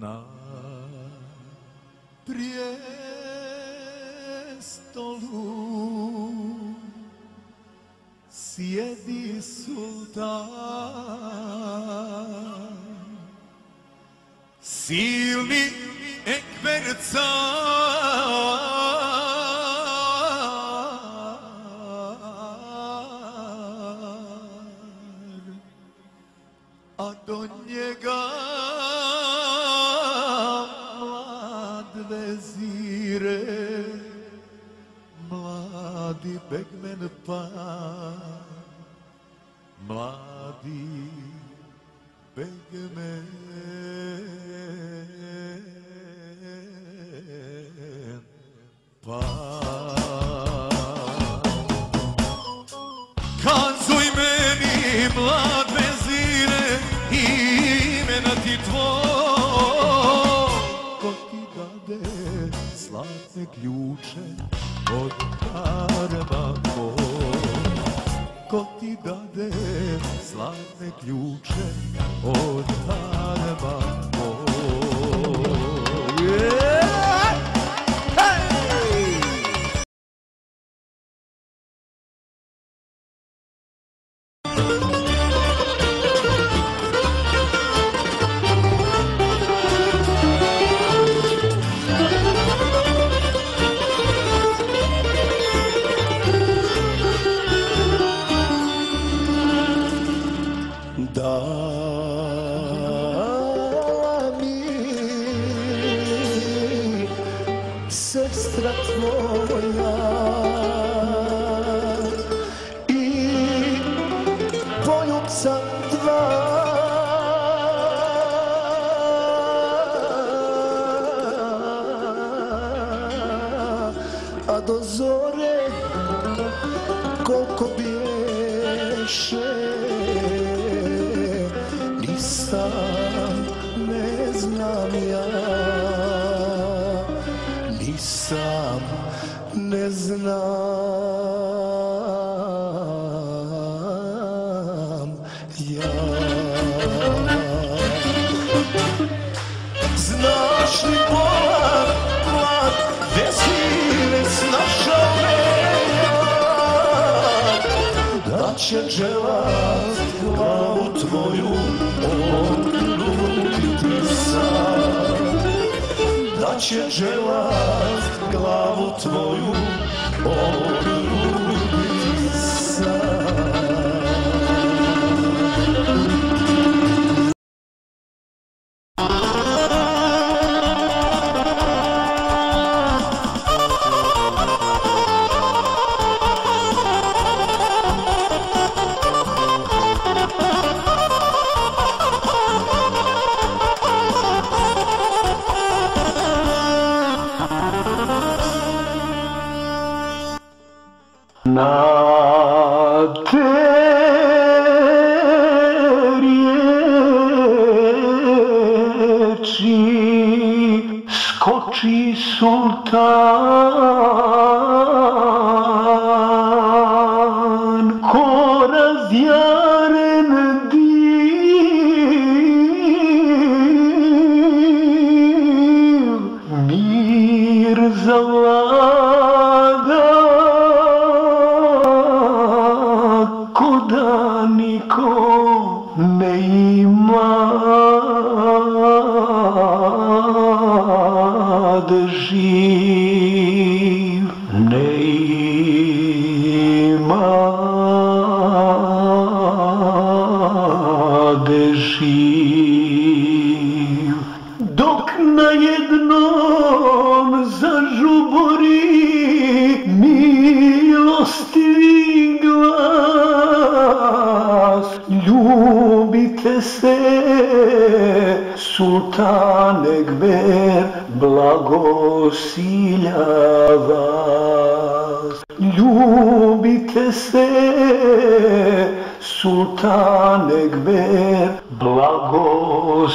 Na prijestolu sjedi sultan, silni ekber car, a do njega mlad vezire, mladi begmen pa, mladi begmen pa. Kazuj meni, mlad vezire, imena ti tvoj, ko ti dade zlatne ključe od harema tvoj, ko ti dade zlatne ključe od harema tvoj. Dala mi sestra tvoja i poljubca dva, a do zore koliko biješe ne znam ja, nisam, ne znam ja. Znaš li bolan, mlad, vezire snašao me, da će dželat glavu tvoju okrutiti sam, da će dželat glavu tvoju okrutiti sam. Na te riječi skoči sultan, ko razjaren div, mir zavlada, da niko ne ima da živ, ne ima da živ. Dok na jednom zažubori milostivi glas, ljubite se, sultan Ekber blagosilja vas. Ljubite se, sultan Ekber blagosilja